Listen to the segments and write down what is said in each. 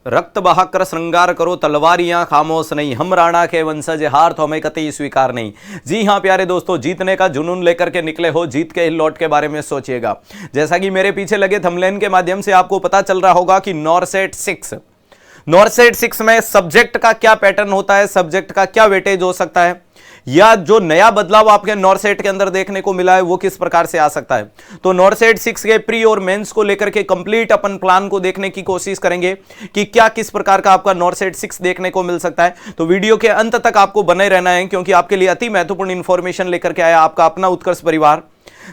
रक्त बहाकर श्रृंगार करो तलवारियां खामोश नहीं, हम राणा के वंशज, हार तो हमें कतई स्वीकार नहीं। जी हां प्यारे दोस्तों, जीतने का जुनून लेकर के निकले हो, जीत के लौट के बारे में सोचिएगा। जैसा कि मेरे पीछे लगे थंबनेल के माध्यम से आपको पता चल रहा होगा कि नॉरसेट 6 में सब्जेक्ट का क्या पैटर्न होता है, सब्जेक्ट का क्या वेटेज हो सकता है, या जो नया बदलाव आपके नॉरसेट के अंदर देखने को मिला है वो किस प्रकार से आ सकता है। तो नॉरसेट 6 के प्री और मेंस को लेकर के कंप्लीट अपन प्लान को देखने की कोशिश करेंगे कि क्या किस प्रकार का आपका नॉरसेट 6 देखने को मिल सकता है। तो वीडियो के अंत तक आपको बने रहना है, क्योंकि आपके लिए अति महत्वपूर्ण इंफॉर्मेशन लेकर के आया आपका अपना उत्कर्ष परिवार।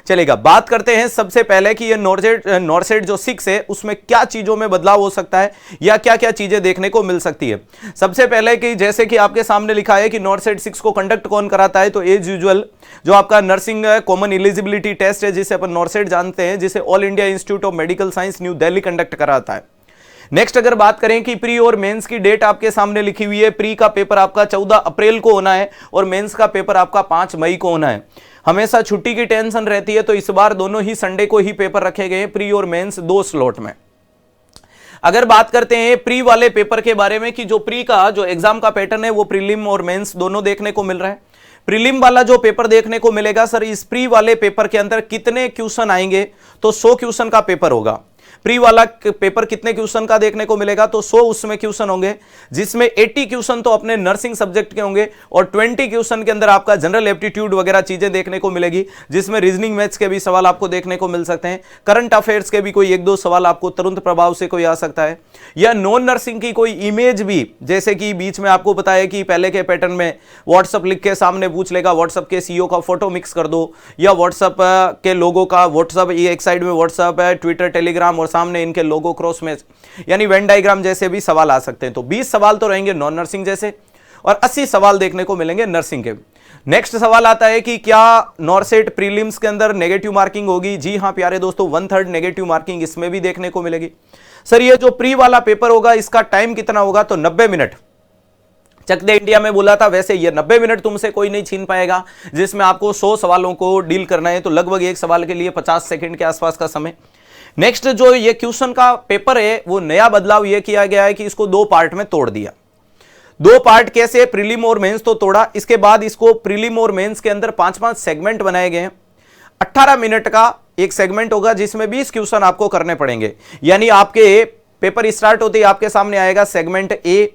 चलेगा, बात करते हैं सबसे पहले कि ये नॉरसेट जो 6 है उसमें क्या चीजों में बदलाव हो सकता है या क्या क्या चीजें देखने को मिल सकती है। सबसे पहले कि जैसे कि आपके सामने लिखा है कि नॉरसेट 6 को कंडक्ट कौन कराता है, तो एज यूजुअल जो आपका नर्सिंग कॉमन एलिजिबिलिटी टेस्ट है, जिसे अपन नॉरसेट जानते हैं, जिसे all India institute of medical science new Delhi conduct कराता है। नेक्स्ट अगर बात करें कि प्री और मेंस की डेट आपके सामने लिखी हुई है, प्री का पेपर आपका 14 अप्रैल को होना है और मेंस का पेपर आपका 5 मई को होना है। हमेशा छुट्टी की टेंशन रहती है, तो इस बार दोनों ही संडे को ही पेपर रखे गए, प्री और मेंस 2 स्लॉट में। अगर बात करते हैं प्री वाले पेपर के बारे में कि जो प्री का जो एग्जाम का पैटर्न है वो प्रीलिम और मेंस दोनों देखने को मिल रहा है। प्रीलिम वाला जो पेपर देखने को मिलेगा, सर इस प्री वाले पेपर के अंदर कितने क्वेश्चन आएंगे, तो 100 क्वेश्चन का पेपर होगा। प्री वाला पेपर कितने क्वेश्चन का देखने को मिलेगा, तो 100 उसमें क्वेश्चन होंगे, जिसमें 80 क्वेश्चन तो अपने नर्सिंग सब्जेक्ट के होंगे और 20 क्वेश्चन के अंदर आपका जनरल एप्टीट्यूड वगैरह चीजें देखने को मिलेगी, जिसमें रीजनिंग मैथ्स के भी सवाल आपको देखने को मिल सकते हैं। करंट अफेयर्स के भी कोई 1-2 सवाल आपको तुरंत प्रभाव से कोई आ सकता है, या नॉन नर्सिंग की कोई इमेज भी, जैसे कि बीच में आपको पता है कि पहले के पैटर्न में व्हाट्सएप लिख के सामने पूछ लेगा, व्हाट्सएप के सीईओ का फोटो मिक्स कर दो, या व्हाट्सएप के लोगों का, व्हाट्सएप एक साइड में व्हाट्सएप है, ट्विटर टेलीग्राम और सामने इनके लोगो क्रॉस मैच, यानी वेन डायग्राम जैसे भी सवाल आ सकते हैं। तो 20 सवाल तो रहेंगे नॉन नर्सिंग जैसे और 80 सवाल देखने को मिलेंगे नर्सिंग के। नेक्स्ट सवाल आता है कि क्या नॉरसेट प्रीलिम्स के अंदर नेगेटिव मार्किंग होगी। जी हां प्यारे दोस्तों, 1/3 नेगेटिव मार्किंग इसमें भी देखने को मिलेगी। सर ये जो प्री वाला पेपर होगा इसका टाइम कितना होगा, तो 90 मिनट। चक दे इंडिया में बोला था, वैसे ये 90 मिनट तुमसे कोई नहीं छीन पाएगा, जिसमें आपको 100 सवालों को डील करना है, तो लगभग एक सवाल के लिए 50 सेकंड के आसपास का समय। नेक्स्ट जो ये क्वेश्चन का पेपर है वो नया बदलाव ये किया गया है कि इसको 2 पार्ट में तोड़ दिया। 2 पार्ट कैसे, प्रीलिम और मेंस तो तोड़ा, इसके बाद इसको प्रीलिम और मेंस के अंदर 5-5 सेगमेंट बनाए गए हैं। 18 मिनट का एक सेगमेंट होगा, जिसमें 20 क्वेश्चन आपको करने पड़ेंगे। यानी आपके पेपर स्टार्ट होते ही आपके सामने आएगा सेगमेंट ए,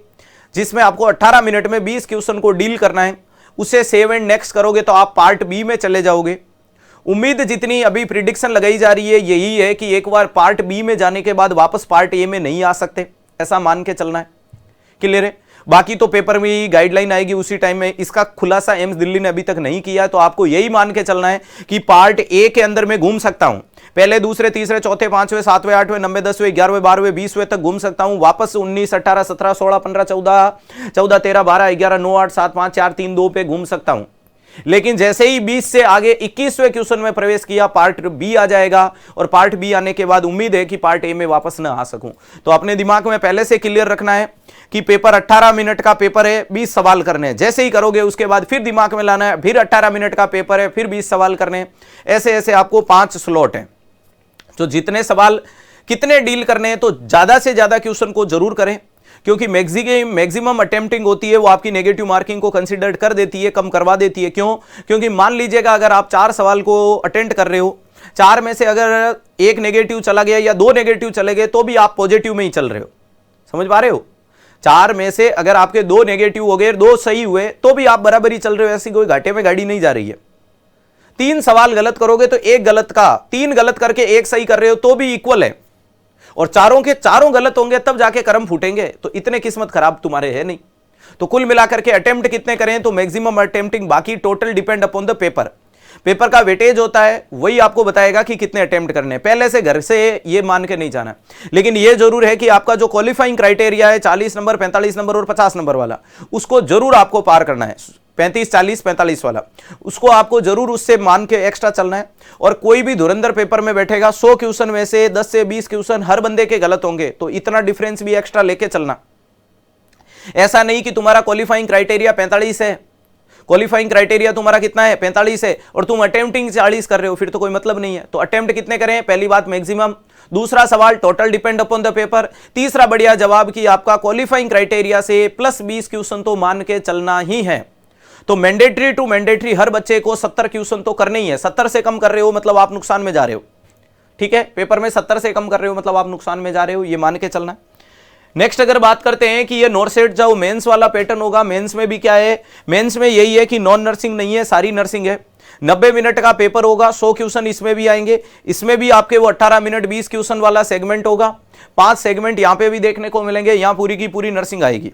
जिसमें आपको 18 मिनट में 20 क्वेश्चन को डील करना है। उसे सेव एंड नेक्स्ट करोगे तो आप पार्ट बी में चले जाओगे। उम्मीद जितनी अभी प्रिडिक्शन लगाई जा रही है यही है कि एक बार पार्ट बी में जाने के बाद वापस पार्ट ए में नहीं आ सकते, ऐसा मान के चलना है। क्लियर है। बाकी तो पेपर में गाइडलाइन आएगी उसी टाइम में, इसका खुलासा एम्स दिल्ली ने अभी तक नहीं किया है, तो आपको यही मान के चलना है कि पार्ट ए के अंदर मैं घूम सकता हूं, पहले दूसरे तीसरे चौथे 5वें 7वें 8वें 9वें 10वें 11वें 12वें 20वें तक घूम सकता हूं, वापस 19 18 17 16 15 14 13 12 11 9 8 7 5 4 3 2 पे घूम सकता हूं। लेकिन जैसे ही 20 से आगे 21वें क्वेश्चन में प्रवेश किया, पार्ट बी आ जाएगा, और पार्ट बी आने के बाद उम्मीद है कि पार्ट ए में वापस ना आ सकूं। तो अपने दिमाग में पहले से क्लियर रखना है कि पेपर 18 मिनट का पेपर है, 20 सवाल करने हैं। जैसे ही करोगे उसके बाद फिर दिमाग में लाना है, फिर 18 मिनट का पेपर है, फिर 20 सवाल करने हैं। ऐसे ऐसे आपको 5 स्लॉट हैं, तो जितने सवाल कितने डील करने हैं, तो ज्यादा से ज्यादा क्वेश्चन को जरूर करें, क्योंकि मैक्सिमम अटेम्प्टिंग होती है वो आपकी नेगेटिव मार्किंग को कंसीडर कर देती है, कम करवा देती है। क्यों? क्योंकि मान लीजिएगा अगर आप 4 सवाल को अटेंड कर रहे हो, 4 में से अगर 1 नेगेटिव चला गया या 2 नेगेटिव चले गए, तो भी आप पॉजिटिव में ही चल रहे हो। समझ पा रहे हो? 4 में से अगर आपके 2 नेगेटिव हो गए, 2 सही हुए, तो भी आप बराबर ही चल रहे हो, ऐसी कोई घाटे में गाड़ी नहीं जा रही है। 3 सवाल गलत करोगे तो 1 गलत का, 3 गलत करके 1 सही कर रहे हो तो भी इक्वल है, और चारों के चारों गलत होंगे तब जाके कर्म फूटेंगे। तो इतने किस्मत खराब तुम्हारे है नहीं। तो कुल मिलाकर के अटेम्प्ट कितने करें, तो मैक्सिमम अटेम्प्टिंग, बाकी total depend upon the paper. Paper का वेटेज होता है, वही आपको बताएगा कि कितने अटेम्प्ट करने हैं। पहले से घर से ये मान के नहीं जाना, लेकिन ये जरूर है कि आपका जो क्वालिफाइंग क्राइटेरिया है 40 नंबर 45 नंबर और 50 नंबर वाला, उसको जरूर आपको पार करना है। 35 40 45 वाला, उसको आपको जरूर उससे मान के एक्स्ट्रा चलना है। और कोई भी धुरंधर पेपर में बैठेगा, 100 क्वेश्चन में से 10 से 20 क्वेश्चन हर बंदे के गलत होंगे, तो इतना डिफरेंस भी एक्स्ट्रा लेके चलना। ऐसा नहीं कि तुम्हारा क्वालिफाइंग क्राइटेरिया 45 है, क्वालिफाइंग क्राइटेरिया तुम्हारा कितना है 45 है और तुम अटेम्प्टिंग 40 कर रहे हो, फिर तो कोई मतलब नहीं है। तो अटेम्प्ट कितने करें, पहली बात मैक्सिमम, दूसरा सवाल total depend upon the paper, तीसरा बढ़िया जवाब कि आपका क्वालिफाइंग क्राइटेरिया से प्लस 20 क्वेश्चन तो मान के चलना ही है। तो मैंडेटरी टू मैंडेटरी हर बच्चे को 70 क्वेश्चन तो करने ही है। 70 से कम कर रहे हो मतलब आप नुकसान में जा रहे हो, ठीक है, पेपर में 70 से कम कर रहे हो मतलब आप नुकसान में जा रहे हो, ये मान के चलना। नेक्स्ट अगर बात करते हैं कि ये नॉर्सेट जो मेंस वाला पैटर्न होगा, मेंस में भी क्या है, मेंस में यही है कि नॉन नर्सिंग नहीं है, सारी नर्सिंग है। 90 मिनट का पेपर होगा, 100 क्वेश्चन इसमें भी आएंगे, इसमें भी आपके वो 18 मिनट 20 क्वेश्चन वाला सेगमेंट होगा, 5 सेगमेंट यहां पे भी देखने को मिलेंगे। यहां पूरी की पूरी नर्सिंग आएगी,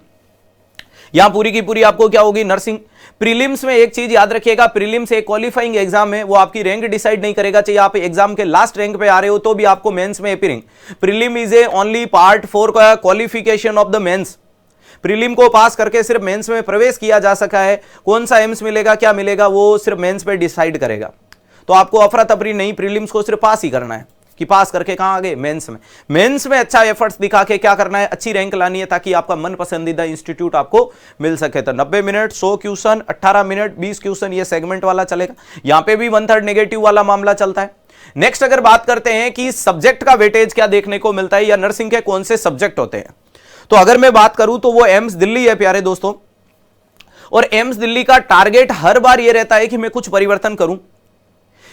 यहां पूरी की पूरी आपको क्या होगी, नर्सिंग। प्रीलिम्स में एक चीज याद रखिएगा, प्रीलिम्स एक क्वालिफाइंग एग्जाम है, वो आपकी रैंक डिसाइड नहीं करेगा, चाहिए आप एग्जाम के लास्ट रैंक पे आ रहे हो तो भी आपको मेंस में appearing. Prelim is a only part for qualification of the mains. Prelim को पास करके सिर्फ मेंस में प्रवेश किया जा सका है, कौन सा एम्स मिलेगा क्या मिलेगा वो सिर्फ मेंस पे डिसाइड करेगा। तो आपको अफरा तफरी नहीं, प्रीलिम्स को सिर्फ पास ही करना है कि पास करके कहां आ गए, मेंस में। मेंस में अच्छा एफर्ट्स दिखा के क्या करना है, अच्छी रैंक लानी है ताकि आपका मन पसंदीदा इंस्टीट्यूट आपको मिल सके। तो 90 मिनट 100 क्वेश्चन, 18 मिनट 20 क्वेश्चन, ये सेगमेंट वाला चलेगा। यहां पे भी 1/3 नेगेटिव वाला मामला चलता है। नेक्स्ट अगर बात करते हैं कि सब्जेक्ट का वेटेज क्या देखने को मिलता है या नर्सिंग के कौन से सब्जेक्ट होते हैं, तो अगर मैं बात करूं तो वो एम्स दिल्ली है प्यारे दोस्तों। और एम्स दिल्ली का टारगेट हर बार ये रहता है कि मैं कुछ परिवर्तन करूं,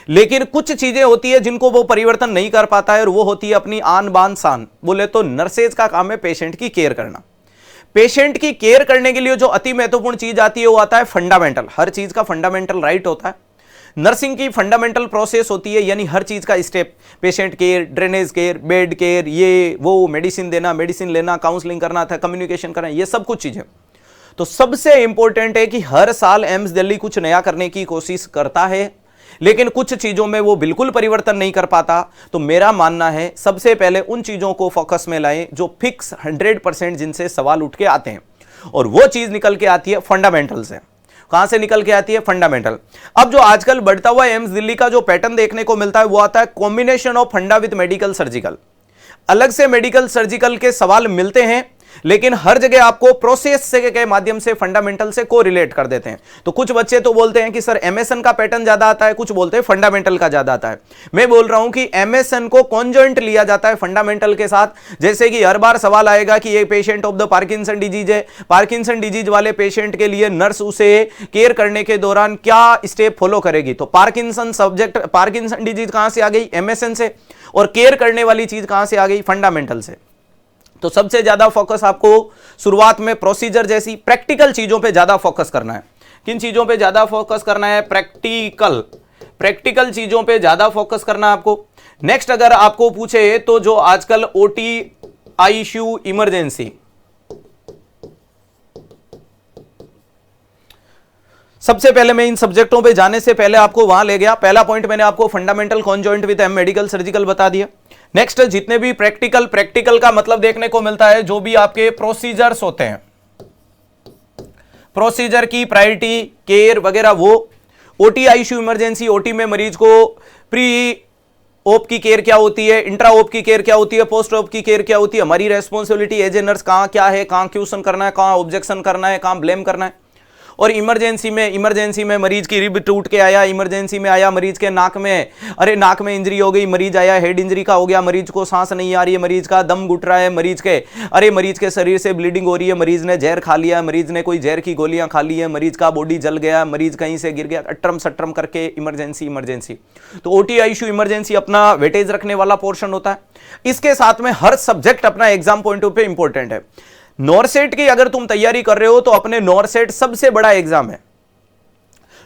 लेकिन कुछ चीजें होती है जिनको वो परिवर्तन नहीं कर पाता है और वो होती है अपनी आन बान शान। बोले तो नर्सेज का काम है पेशेंट की केयर करना। पेशेंट की केयर करने के लिए जो अति महत्वपूर्ण चीज आती है वो आता है फंडामेंटल। हर चीज का फंडामेंटल राइट होता है। नर्सिंग की फंडामेंटल प्रोसेस होती है, यानी हर चीज का step, patient care, drainage care, bed care, ये वो, मेडिसिन देना, मेडिसिन लेना, काउंसलिंग करना था, कम्युनिकेशन करना, ये सब कुछ चीजें। तो सबसे इंपॉर्टेंट है कि हर साल एम्स दिल्ली कुछ नया करने की कोशिश करता है, लेकिन कुछ चीजों में वो बिल्कुल परिवर्तन नहीं कर पाता। तो मेरा मानना है सबसे पहले उन चीजों को फोकस में लाएं जो फिक्स 100% जिनसे सवाल उठ के आते हैं, और वो चीज निकल के आती है फंडामेंटल से। कहां से निकल के आती है, फंडामेंटल। अब जो आजकल बढ़ता हुआ एम्स दिल्ली का जो पैटर्न देखने को मिलता है वो आता है कॉम्बिनेशन ऑफ फंडा विद मेडिकल सर्जिकल। अलग से मेडिकल सर्जिकल के सवाल मिलते हैं, लेकिन हर जगह आपको प्रोसेस से के माध्यम से फंडामेंटल से को रिलेट कर देते हैं। तो कुछ बच्चे तो बोलते हैं कि सर एमएसएन का पैटर्न ज्यादा आता है, कुछ बोलते हैं फंडामेंटल का ज्यादा आता है। मैं बोल रहा हूं कि एमएसएन को कॉन्जॉइंट लिया जाता है फंडामेंटल के साथ। जैसे कि हर बार सवाल आएगा कि ये patient of the Parkinson disease है, पार्किंसन डिजीज वाले पेशेंट के लिए नर्स उसे केयर करने के दौरान क्या स्टेप फॉलो करेगी। तो पार्किंसन सब्जेक्ट, पार्किंसन डिजीज कहां से आ गई, एमएसएन से, और केयर करने वाली चीज कहां से आ गई, फंडामेंटल से। तो सबसे ज्यादा फोकस आपको शुरुआत में प्रोसीजर जैसी प्रैक्टिकल चीजों पे ज्यादा फोकस करना है। किन चीजों पे ज्यादा फोकस करना है, प्रैक्टिकल चीजों पे ज्यादा फोकस करना है आपको। नेक्स्ट अगर आपको पूछे तो जो आजकल ओटी, आईसीयू, इमरजेंसी, सबसे पहले मैं इन सब्जेक्टों पे जाने से पहले आपको वहां ले गया। पहला पॉइंट मैंने आपको fundamental conjoint with medical surgical बता दिया। नेक्स्ट जितने भी प्रैक्टिकल का मतलब देखने को मिलता है जो भी आपके प्रोसीजर्स होते हैं, प्रोसीजर की प्रायोरिटी, केयर वगैरह, वो ओटी, आईसीयू, इमरजेंसी। ओटी में मरीज को प्री ओप की केयर क्या होती है, इंट्रा ओप की केयर क्या होती है, पोस्ट ओप की केयर क्या होती है, हमारी रेस्पॉन्सिबिलिटी एज ए नर्स कहां क्या है, कहां क्वेश्चन करना है, कहां ऑब्जेक्शन करना है, कहां ब्लेम करना है। और इमरजेंसी में मरीज की रिब टूट के आया, इमरजेंसी में आया, मरीज के नाक में, अरे नाक में इंजरी हो गई, मरीज आया हेड इंजरी का हो गया, मरीज को सांस नहीं आ रही है, मरीज का दम घुट रहा है, मरीज के शरीर से ब्लीडिंग हो रही है, मरीज ने जहर खा लिया, मरीज ने कोई जहर की गोलियां खा ली है, मरीज का बॉडी जल गया, मरीज कहीं से गिर गया, अट्रम सट्रम करके इमरजेंसी। तो ओटी, आईसीयू, इमरजेंसी अपना वेटेज रखने वाला पोर्शन होता है। इसके साथ में हर सब्जेक्ट अपना exam point of view important है। नॉरसेट की अगर तुम तैयारी कर रहे हो तो अपने नॉरसेट सबसे बड़ा एग्जाम है।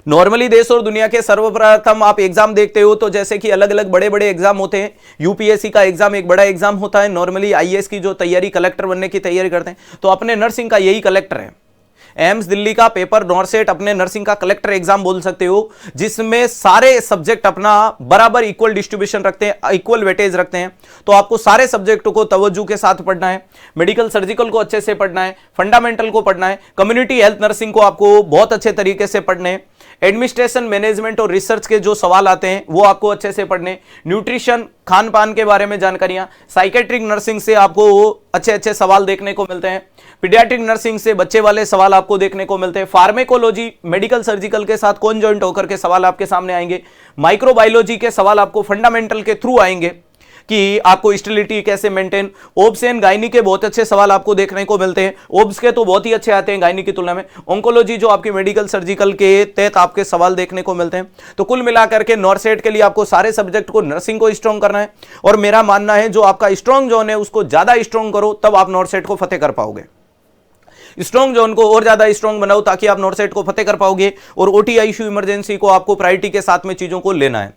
नॉर्मली देश और दुनिया के सर्वप्रथम आप एग्जाम देखते हो तो जैसे कि अलग अलग बड़े बड़े एग्जाम होते हैं। यूपीएससी का एग्जाम एक बड़ा एग्जाम होता है। नॉर्मली आईएएस की जो तैयारी, कलेक्टर बनने की तैयारी करते हैं, तो अपने नर्सिंग का यही कलेक्टर है। एम्स दिल्ली का पेपर नॉरसेट अपने नर्सिंग का कलेक्टर एग्जाम बोल सकते हो, जिसमें सारे सब्जेक्ट अपना बराबर इक्वल डिस्ट्रीब्यूशन रखते हैं, इक्वल वेटेज रखते हैं। तो आपको सारे सब्जेक्टों को तवज्जो के साथ पढ़ना है। मेडिकल सर्जिकल को अच्छे से पढ़ना है, फंडामेंटल को पढ़ना है, कम्युनिटी हेल्थ नर्सिंग को आपको बहुत अच्छे तरीके से पढ़ना है। एडमिनिस्ट्रेशन, मैनेजमेंट और रिसर्च के जो सवाल आते हैं वो आपको अच्छे से पढ़ने, न्यूट्रिशन, खान पान के बारे में जानकारियां, साइकेट्रिक नर्सिंग से आपको अच्छे अच्छे सवाल देखने को मिलते हैं, पीडियाट्रिक नर्सिंग से बच्चे वाले सवाल आपको देखने को मिलते हैं, फार्मेकोलॉजी, मेडिकल सर्जिकल के साथ कॉन्जॉइंट होकर के सवाल आपके सामने आएंगे, माइक्रोबायोलॉजी के सवाल आपको फंडामेंटल के थ्रू आएंगे कि आपको स्टेरिलिटी कैसे मेंटेन, ओब्स एंड गायनी के बहुत अच्छे सवाल आपको देखने को मिलते हैं, ओब्स के तो बहुत ही अच्छे आते हैं गायनी की तुलना में, ऑन्कोलॉजी जो आपकी मेडिकल सर्जिकल के तहत आपके सवाल देखने को मिलते हैं। तो कुल मिलाकर के नॉर्सेट के लिए आपको सारे सब्जेक्ट को, नर्सिंग को स्ट्रॉन्ग करना है, और मेरा मानना है जो आपका स्ट्रॉन्ग जोन है उसको ज्यादा स्ट्रॉन्ग करो, तब आप नॉर्सेट को फतेह कर पाओगे। स्ट्रॉन्ग जोन को और ज्यादा स्ट्रॉन्ग बनाओ ताकि आप नॉर्सेट को फतेह कर पाओगे, और ओटी आईसीयू इमरजेंसी को आपको प्रायोरिटी के साथ में चीजों को लेना है।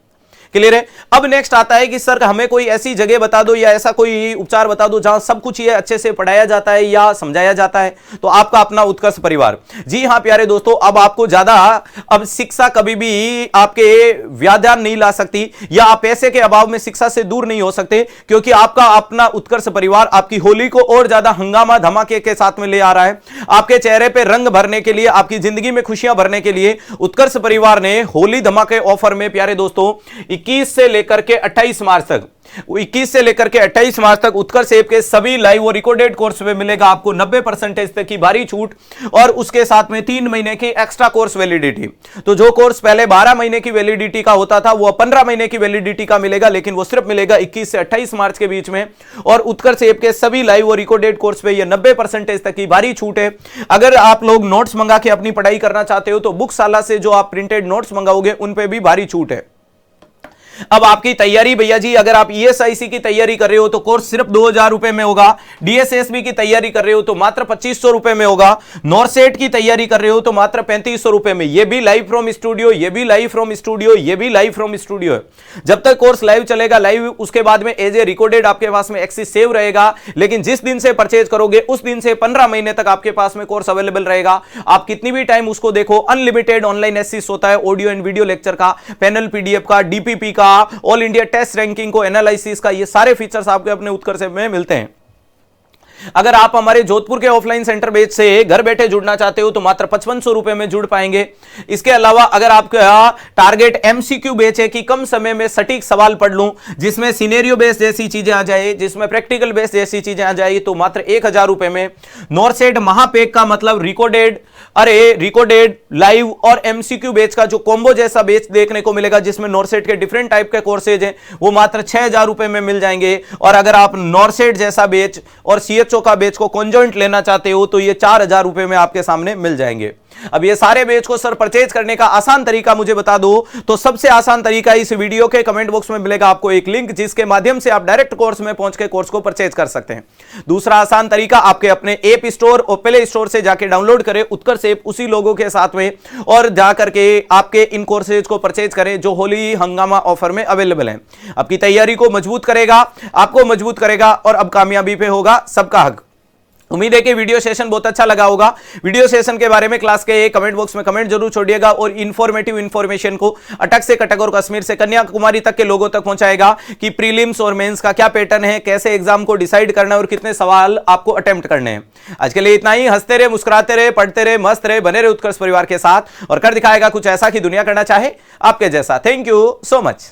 क्लियर है। अब नेक्स्ट आता है कि सर हमें कोई ऐसी जगह बता दो या ऐसा कोई उपचार बता दो जहां सब कुछ ये अच्छे से पढ़ाया जाता है या समझाया जाता है। तो आपका अपना उत्कर्ष परिवार। जी हां प्यारे दोस्तों, अब आपको ज्यादा अब शिक्षा कभी भी आपके व्याध्यान नहीं ला सकती, या आप पैसे के अभाव में शिक्षा से दूर नहीं हो सकते, क्योंकि आपका अपना उत्कर्ष परिवार आपकी होली को और ज्यादा हंगामा धमाके के साथ में ले आ रहा है। आपके चेहरे पे रंग भरने के लिए, आपकी जिंदगी में खुशियां भरने के लिए उत्कर्ष परिवार ने होली धमाके ऑफर में प्यारे दोस्तों 21 से लेकर के 28 मार्च तक 21 से लेकर के 28 मार्च तक उत्कर्ष ऐप के सभी लाइव और रिकॉर्डेड कोर्स में मिलेगा आपको 90% तक की भारी छूट, और उसके साथ में 3 महीने की एक्स्ट्रा कोर्स वैलिडिटी। तो जो कोर्स पहले 12 महीने की वैलिडिटी का होता था वो 15 महीने की वैलिडिटी का मिलेगा, लेकिन वो सिर्फ मिलेगा 21 से 28 मार्च के बीच में। और उत्कर्ष ऐप के सभी लाइव और रिकॉर्डेड कोर्स पे ये 90% तक की भारी छूट है। अगर आप लोग नोट्स मंगा के अपनी पढ़ाई करना चाहते हो तो बुकशाला से जो आप प्रिंटेड नोट्स मंगाओगे उन पे भी भारी छूट है। अब आपकी तैयारी भैया जी, अगर आप ईएसआईसी की तैयारी कर रहे हो तो कोर्स सिर्फ 2000 रुपए में होगा। डीएसएसबी की तैयारी कर रहे हो तो मात्र 2500 रुपए में होगा। नॉर्सेट की तैयारी कर रहे हो तो मात्र 3500 रुपए में। ये भी लाइव फ्रॉम स्टूडियो, ये भी लाइव फ्रॉम स्टूडियो, ये भी लाइव फ्रॉम स्टूडियो है। जब तक कोर्स लाइव चलेगा लाइव, उसके बाद में एज ए रिकॉर्डेड आपके पास में एक्सेस सेव रहेगा। लेकिन जिस दिन से परचेज करोगे उस दिन से 15 महीने तक आपके पास में कोर्स अवेलेबल रहेगा। आप कितनी भी टाइम उसको देखो। अनलिमिटेड ऑनलाइन एक्सेस होता है, ऑडियो एंड वीडियो लेक्चर का, पैनल पीडीएफ का, डीपीपी का, ऑल इंडिया टेस्ट रैंकिंग को, एनालिसिस का, ये सारे फीचर्स आपको अपने उत्कर्ष में मिलते हैं। अगर आप हमारे जोधपुर के ऑफलाइन सेंटर बेच से घर बैठे जुड़ना चाहते हो तो मात्र 5500 रुपए में जुड़ पाएंगे। इसके अलावा अगर आपका टारगेट एमसीक्यू बेच है कि कम समय में सटीक सवाल पढ़ लूं, जिसमें सिनेरियो बेस जैसी चीजें आ जाए, जिसमें प्रैक्टिकल बेस जैसी चीजें आ जाए, तो मात्र 1000 रुपए में। नॉर्सेट महापेक का मतलब रिकॉर्डेड लाइव और एमसीक्यू बेच का जो कॉम्बो जैसा बेच देखने को मिलेगा, जिसमें नॉर्सेट के डिफरेंट टाइप के कोर्सेज हैं, वो मात्र 6000 रुपए में मिल जाएंगे। और अगर आप नॉर्सेट जैसा बेच और सीएचओ का बेच को कॉन्जॉइंट लेना चाहते हो तो ये 4000 रुपए में आपके सामने मिल जाएंगे। अब ये सारे बेच को सर परचेज करने का आसान तरीका मुझे बता दो, तो सबसे आसान तरीका इस वीडियो के कमेंट बॉक्स में मिलेगा आपको एक लिंक, जिसके माध्यम से आप डायरेक्ट कोर्स में पहुंच के कोर्स को परचेज कर सकते हैं। दूसरा आसान तरीका, आपके अपने ऐप स्टोर और प्ले स्टोर से जाके डाउनलोड करें उत्कर्ष ऐप उसी लोगों के साथ में, और जाकर के आपके इन कोर्सेज को परचेज करें जो होली हंगामा ऑफर में अवेलेबल है। आपकी तैयारी को मजबूत करेगा, आपको मजबूत करेगा, और अब कामयाबी पे होगा सबका हक। उम्मीद है कि वीडियो सेशन बहुत अच्छा लगा होगा। वीडियो सेशन के बारे में क्लास के कमेंट बॉक्स में कमेंट जरूर छोड़िएगा, और इंफॉर्मेटिव इंफॉर्मेशन को अटक से कटक और कश्मीर से कन्याकुमारी तक के लोगों तक पहुंचाएगा कि प्रीलिम्स और मेंस का क्या पैटर्न है, कैसे एग्जाम को डिसाइड करना है और कितने सवाल आपको अटेम्प्ट करने हैं। आज के लिए इतना ही। हंसते रहे, मुस्कुराते रहे, पढ़ते रहे, मस्त रहे, बने रहे उत्कर्ष परिवार के साथ, और कर दिखाएगा कुछ ऐसा कि दुनिया करना चाहे आपके जैसा। Thank you so much.